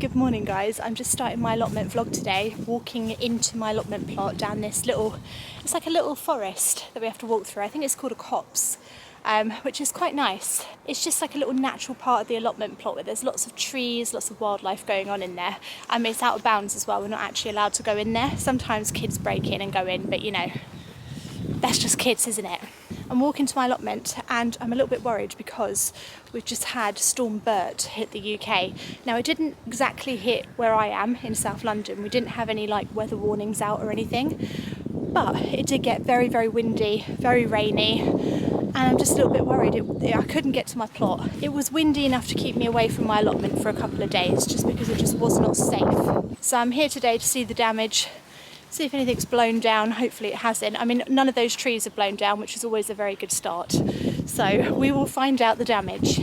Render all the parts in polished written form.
Good morning guys, I'm just starting my allotment vlog today, walking into my allotment plot down this little, it's like a little forest that we have to walk through. I think it's called a copse, which is quite nice. It's just like a little natural part of the allotment plot where there's lots of trees, lots of wildlife going on in there. It's out of bounds as well, we're not actually allowed to go in there. Sometimes kids break in and go in, but you know, that's just kids, isn't it? I'm walking to my allotment and I'm a little bit worried because we've just had Storm Bert hit the UK. Now it didn't exactly hit where I am in South London. We didn't have any like weather warnings out or anything, but it did get very, very windy, very rainy, and I'm just a little bit worried. I couldn't get to my plot. It was windy enough to keep me away from my allotment for a couple of days just because it just was not safe. So I'm here today to see the damage. See if anything's blown down. Hopefully it hasn't. I mean, none of those trees have blown down, which is always a very good start. So we will find out the damage.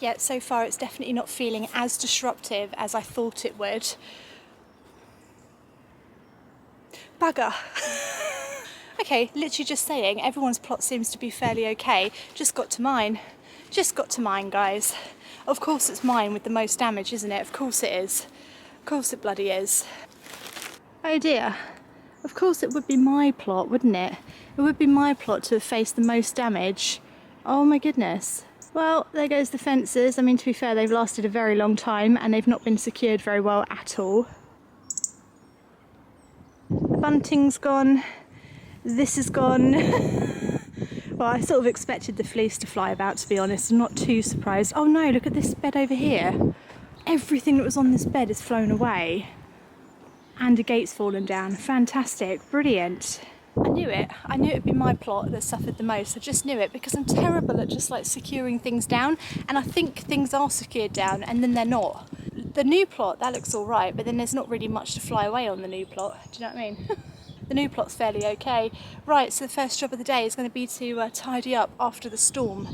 Yeah, so far it's definitely not feeling as disruptive as I thought it would. Bugger. Okay, literally just saying, everyone's plot seems to be fairly okay. Just got to mine. Just got to mine, guys. Of course it's mine with the most damage, isn't it? Of course it is. Of course it bloody is. Oh dear. Of course it would be my plot, wouldn't it? It would be my plot to have faced the most damage. Oh my goodness. Well, there goes the fences. I mean, to be fair, they've lasted a very long time and they've not been secured very well at all. The bunting's gone. This is gone. Well, I sort of expected the fleece to fly about, to be honest. I'm not too surprised. Oh no, look at this bed over here. Everything that was on this bed is flown away. And a gate's fallen down. Fantastic, brilliant. I knew it. I knew it would be my plot that suffered the most. I just knew it because I'm terrible at just like securing things down, and I think things are secured down and then they're not. The new plot, that looks all right, but then there's not really much to fly away on the new plot. Do you know what I mean? The new plot's fairly okay. Right, so the first job of the day is going to be to tidy up after the storm.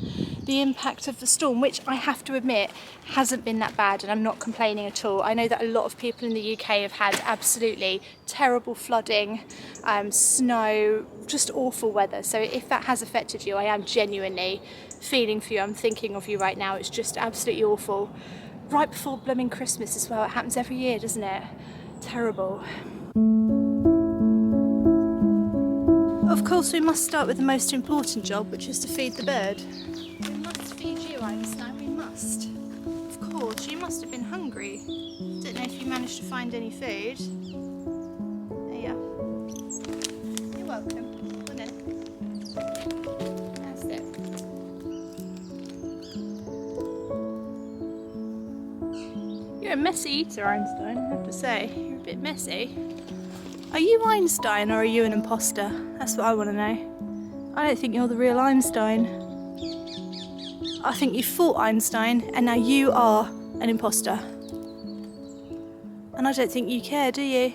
The impact of the storm, which I have to admit hasn't been that bad, and I'm not complaining at all. I know that a lot of people in the UK have had absolutely terrible flooding, snow, just awful weather. So if that has affected you, I am genuinely feeling for you. I'm thinking of you right now. It's just absolutely awful. Right before blooming Christmas as well. It happens every year, doesn't it? Terrible. Of course, we must start with the most important job, which is to feed the bird. We must feed you, Einstein, we must. Of course, you must have been hungry. Don't know if you managed to find any food. There you are. You're welcome. Come on in. That's it. You're a messy eater, Einstein, I have to say. You're a bit messy. Are you Einstein or are you an imposter? That's what I want to know. I don't think you're the real Einstein. I think you fought Einstein and now you are an imposter. And I don't think you care, do you?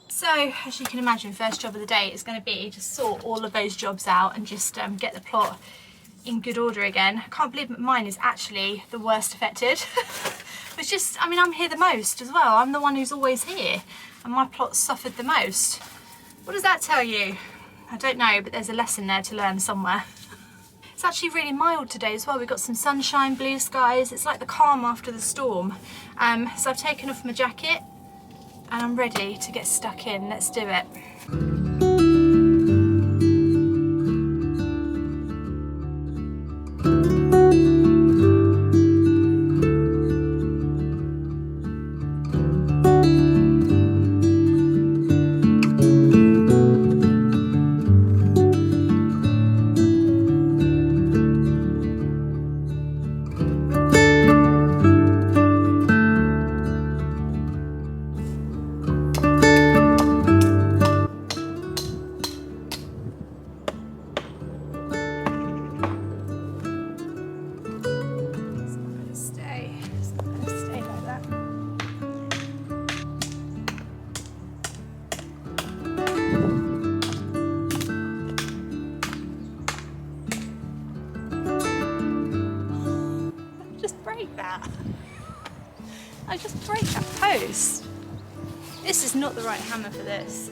So, as you can imagine, first job of the day is going to be to sort all of those jobs out and just get the plot in good order again. I can't believe that mine is actually the worst affected. It's just, I mean, I'm here the most as well. I'm the one who's always here, and my plot suffered the most. What does that tell you? I don't know, but there's a lesson there to learn somewhere. It's actually really mild today as well. We've got some sunshine, blue skies. It's like the calm after the storm. So I've taken off my jacket and I'm ready to get stuck in. Let's do it. that? I just break that post. This is not the right hammer for this.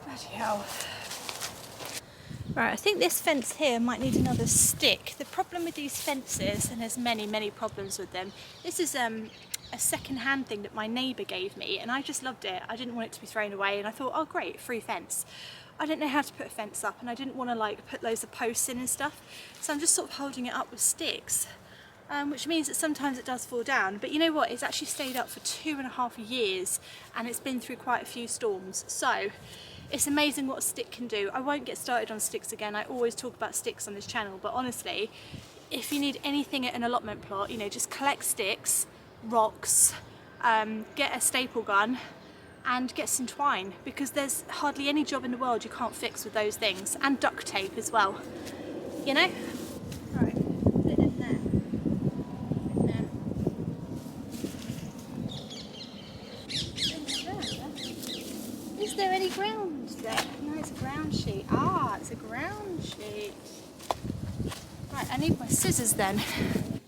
Bloody hell. Right, I think this fence here might need another stick. The problem with these fences, and there's many problems with them, this is a second-hand thing that my neighbour gave me, and I just loved it. I didn't want it to be thrown away, and I thought, oh great, free fence. I didn't know how to put a fence up, and I didn't want to like put loads of posts in and stuff, so I'm just sort of holding it up with sticks, which means that sometimes it does fall down. But you know what, it's actually stayed up for 2.5 years, and it's been through quite a few storms, so it's amazing what a stick can do. I won't get started on sticks again. I always talk about sticks on this channel, but honestly, if you need anything at an allotment plot, you know, just collect sticks, rocks, get a staple gun, and get some twine, because there's hardly any job in the world you can't fix with those things, and duct tape as well, you know? Right, put it in there. Is there any ground there? No, it's a ground sheet. Ah, it's a ground sheet. Right, I need my scissors then.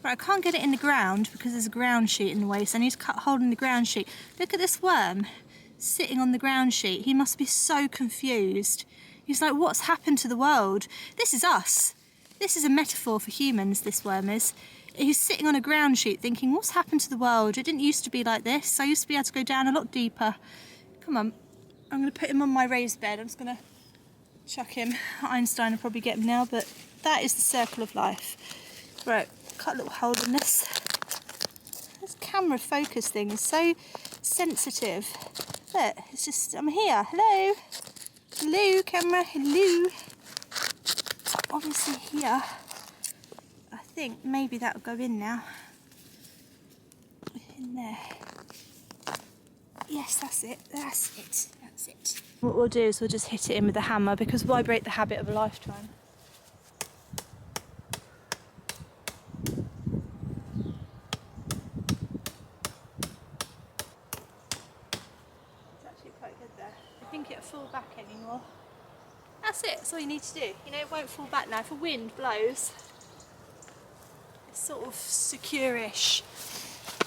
Right, I can't get it in the ground because there's a ground sheet in the way, so I need to cut a hole in the ground sheet. Look at this worm sitting on the ground sheet. He must be so confused. He's like, what's happened to the world? This is us. This is a metaphor for humans, this worm is. He's sitting on a ground sheet thinking, what's happened to the world? It didn't used to be like this. I used to be able to go down a lot deeper. Come on. I'm going to put him on my raised bed. I'm just going to chuck him. Einstein will probably get him now, but that is the circle of life. Right, cut a little hole in this. This camera focus thing is so sensitive. Look, it's just, I'm here. Hello. Hello, camera. Hello. Obviously here. I think maybe that will go in now. In there. Yes, that's it. That's it. That's it. What we'll do is we'll just hit it in with the hammer, because why break the habit of a lifetime? It's actually quite good there. I think it'll fall back anymore. That's it. That's all you need to do. You know, it won't fall back now. If a wind blows, it's sort of secure-ish.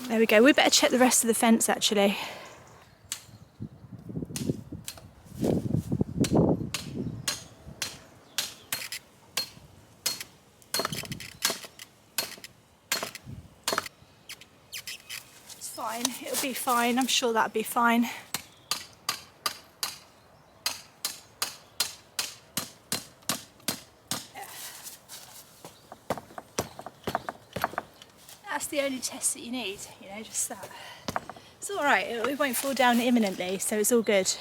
There we go. We better check the rest of the fence actually. It's fine. It'll be fine. I'm sure that'll be fine. That's the only test that you need, you know, just that. It's alright, it won't fall down imminently, so it's all good.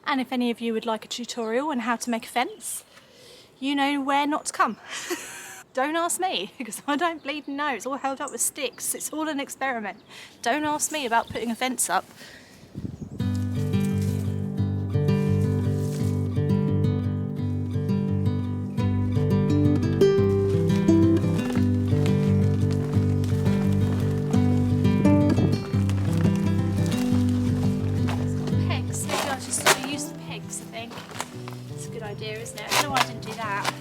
And if any of you would like a tutorial on how to make a fence, you know where not to come. Don't ask me, because I don't bleed and know. It's all held up with sticks. It's all an experiment. Don't ask me about putting a fence up. Idea, isn't it? I don't know why I didn't do that.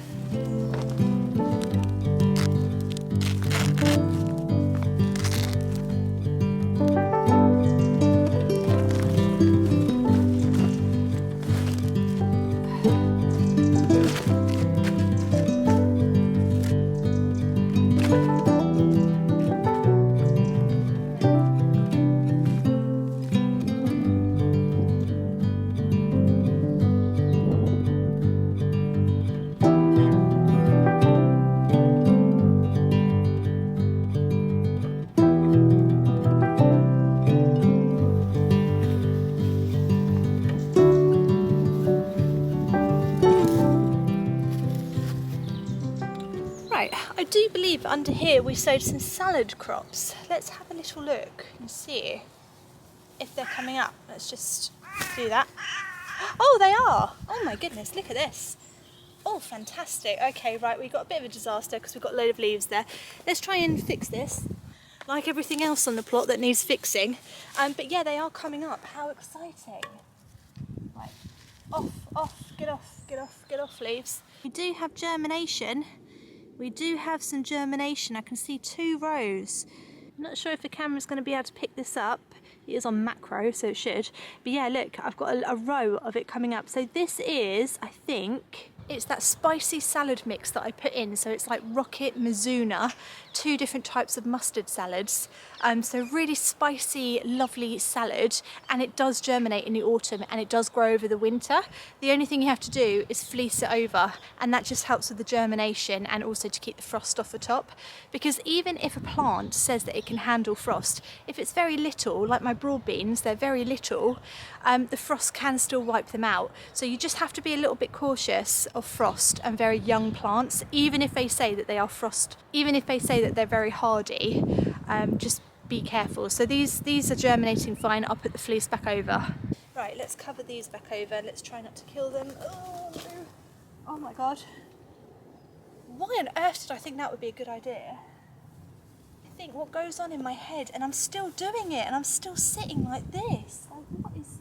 I do believe under here we sowed some salad crops. Let's have a little look and see if they're coming up. Let's just do that. Oh, they are! Oh my goodness, look at this. Oh, fantastic. Okay, right, we got a bit of a disaster because we've got a load of leaves there. Let's try and fix this. like everything else on the plot that needs fixing. But yeah, they are coming up. How exciting. Right, get off leaves. We do have germination. We do have some germination. I can see 2 rows. I'm not sure if the camera's going to be able to pick this up. It is on macro, so it should. But yeah, look, I've got a row of it coming up. So this is, I think, it's that spicy salad mix that I put in. So it's like rocket, Mizuna, 2 different types of mustard salads. So really spicy, lovely salad, and it does germinate in the autumn and it does grow over the winter. The only thing you have to do is fleece it over, and that just helps with the germination and also to keep the frost off the top. Because even if a plant says that it can handle frost, if it's very little, like my broad beans, they're very little, the frost can still wipe them out. So you just have to be a little bit cautious of frost and very young plants, even if they say that they are frost, even if they say that they're very hardy, just be careful. So these are germinating fine. I'll put the fleece back over. Right, let's cover these back over. Let's try not to kill them. Oh no. Oh my god. Why on earth did I think that would be a good idea? I think what goes on in my head, and I'm still doing it, and I'm still sitting like this. Like, what is,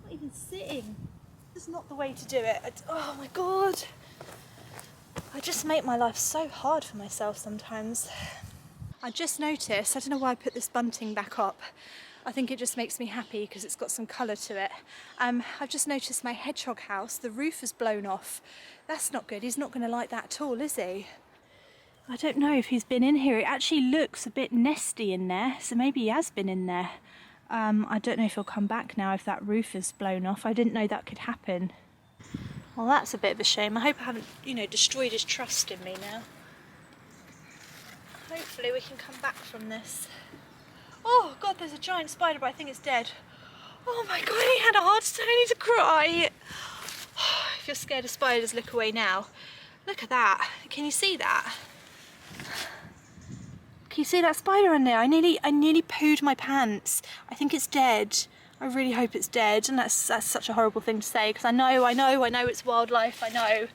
not even sitting. This is not the way to do it. Oh my god. I just make my life so hard for myself sometimes. I just noticed, I don't know why I put this bunting back up. I think it just makes me happy because it's got some colour to it. I've just noticed my hedgehog house, the roof has blown off. That's not good. He's not going to like that at all, is he? I don't know if he's been in here. It actually looks a bit nesty in there, so maybe he has been in there. I don't know if he'll come back now if that roof is blown off. I didn't know that could happen. Well, that's a bit of a shame. I hope I haven't, destroyed his trust in me now. Hopefully we can come back from this. Oh god, there's a giant spider, but I think it's dead. Oh my god, he had a heart attack. I need to cry. If you're scared of spiders, look away now. Look at that. Can you see that? Can you see that spider in there? I nearly pooed my pants. I think it's dead. I really hope it's dead, and that's such a horrible thing to say, because I know it's wildlife, I know.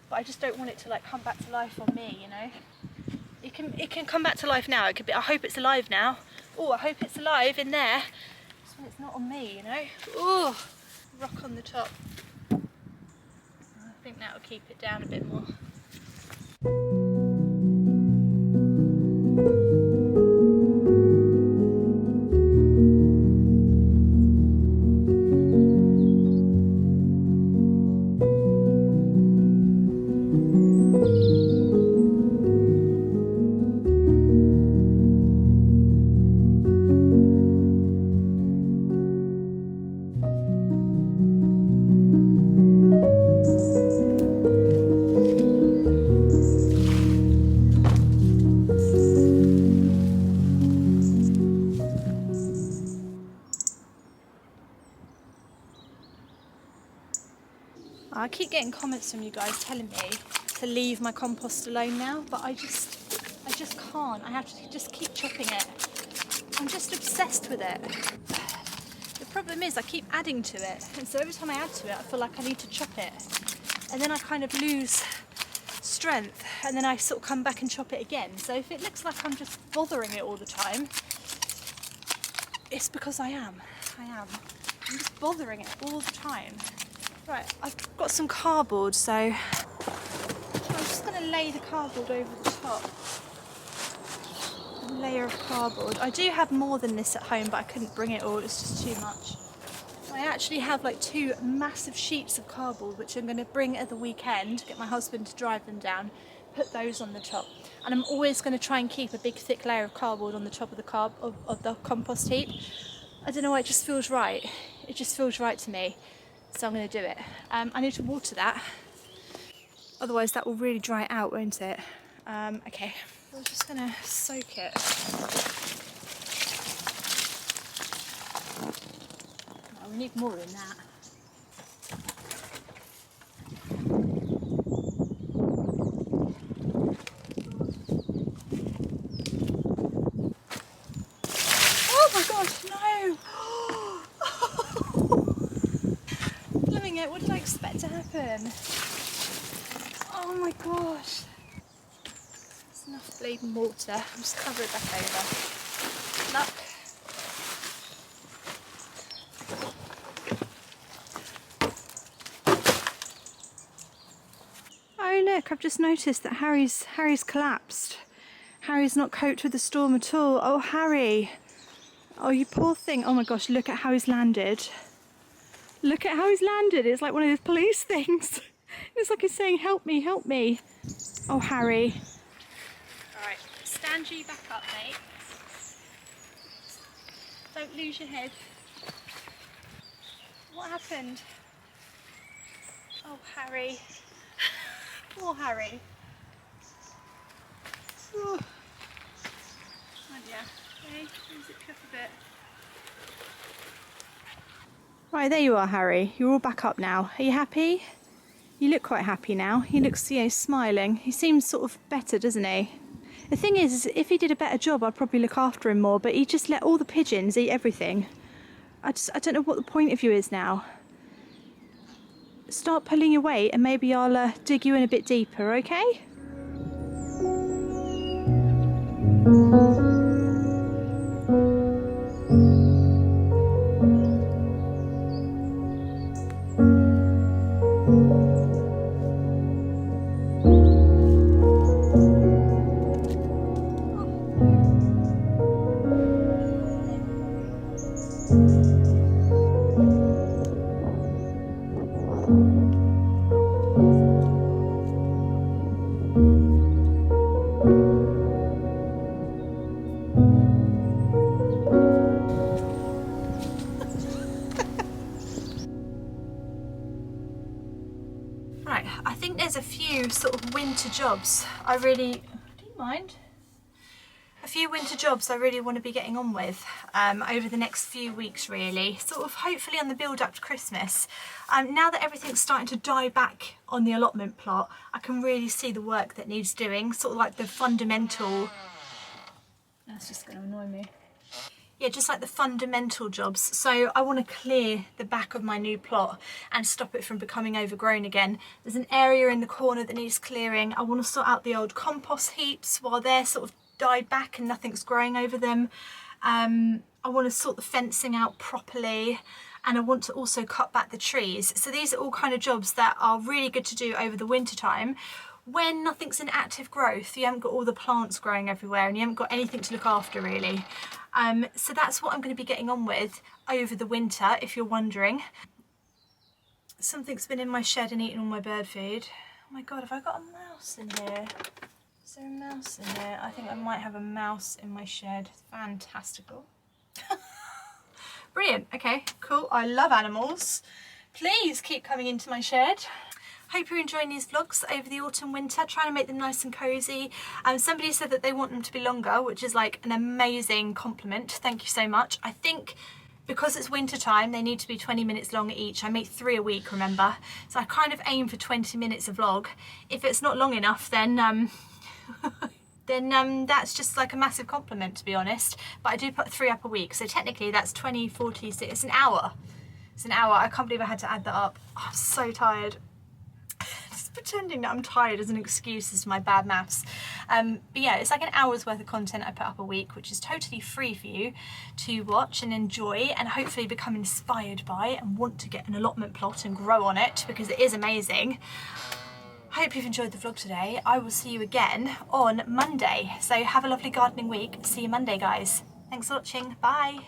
But I just don't want it to like come back to life on me, It can come back to life now. It could be. I hope it's alive now. Oh, I hope it's alive in there. Just when it's not on me, Oh, rock on the top. I think that'll keep it down a bit more. I keep getting comments from you guys telling me to leave my compost alone now, but I just can't. I have to just keep chopping it. I'm just obsessed with it. The problem is I keep adding to it, and so every time I add to it I feel like I need to chop it, and then I kind of lose strength, and then I sort of come back and chop it again. So if it looks like I'm just bothering it all the time, it's because I am. I'm just bothering it all the time. Right, I've got some cardboard, so I'm just going to lay the cardboard over the top. A layer of cardboard. I do have more than this at home, but I couldn't bring it all, it's just too much. I actually have like 2 massive sheets of cardboard, which I'm going to bring at the weekend, get my husband to drive them down, put those on the top. And I'm always going to try and keep a big thick layer of cardboard on the top of the compost heap. I don't know why, it just feels right. It just feels right to me. So I'm going to do it. I need to water that, otherwise that will really dry out, won't it? Okay, we're just going to soak it. Oh, we need more than that. Oh my gosh, no! What did I expect to happen? Oh my gosh. It's enough bleeding water. I'll just cover it back over. Luck. Oh look, I've just noticed that Harry's collapsed. Harry's not coped with the storm at all. Oh Harry. Oh you poor thing. Oh my gosh, look at how he's landed. Look at how he's landed. It's like one of those police things. It's like he's saying, help me, help me. Oh Harry. Alright, stand you back up, mate. Don't lose your head. What happened? Oh Harry. Poor Harry. Oh yeah. Okay, ease it up a bit. Right, there you are, Harry. You're all back up now. Are you happy? You look quite happy now. He looks, you know, smiling. He seems sort of better, doesn't he? The thing is if he did a better job, I'd probably look after him more, but he just let all the pigeons eat everything. I don't know what the point of you is now. Start pulling your weight and maybe I'll dig you in a bit deeper, okay? Right, I think there's a few sort of winter jobs do you mind? A few winter jobs I really want to be getting on with over the next few weeks really, sort of hopefully on the build up to Christmas. Now that everything's starting to die back on the allotment plot, I can really see the work that needs doing, sort of like the fundamental, that's just going to annoy me. Yeah, just like the fundamental jobs. So I want to clear the back of my new plot and stop it from becoming overgrown again. There's an area in the corner that needs clearing. I want to sort out the old compost heaps while they're sort of died back and nothing's growing over them. I want to sort the fencing out properly, and I want to also cut back the trees. So these are all kind of jobs that are really good to do over the winter time when nothing's in active growth. You haven't got all the plants growing everywhere and you haven't got anything to look after really. So that's what I'm going to be getting on with over the winter, if you're wondering. Something's been in my shed and eaten all my bird food. Oh my god, have I got a mouse in here? Is there a mouse in there? I think I might have a mouse in my shed. Fantastical. Brilliant. Okay, cool. I love animals. Please keep coming into my shed. Hope you're enjoying these vlogs over the autumn winter, trying to make them nice and cosy. Somebody said that they want them to be longer, which is like an amazing compliment. Thank you so much. I think because it's winter time, they need to be 20 minutes long each. I make 3 a week, remember? So I kind of aim for 20 minutes a vlog. If it's not long enough, then that's just like a massive compliment, to be honest. But I do put 3 up a week, so technically that's 20, 40, it's an hour. It's an hour. I can't believe I had to add that up. Oh, I'm so tired. Just pretending that I'm tired as an excuse as to my bad maths. But yeah, it's like an hour's worth of content I put up a week, which is totally free for you to watch and enjoy and hopefully become inspired by and want to get an allotment plot and grow on it, because it is amazing. Hope you've enjoyed the vlog today. I will see you again on Monday. So have a lovely gardening week. See you Monday, guys. Thanks for watching. Bye.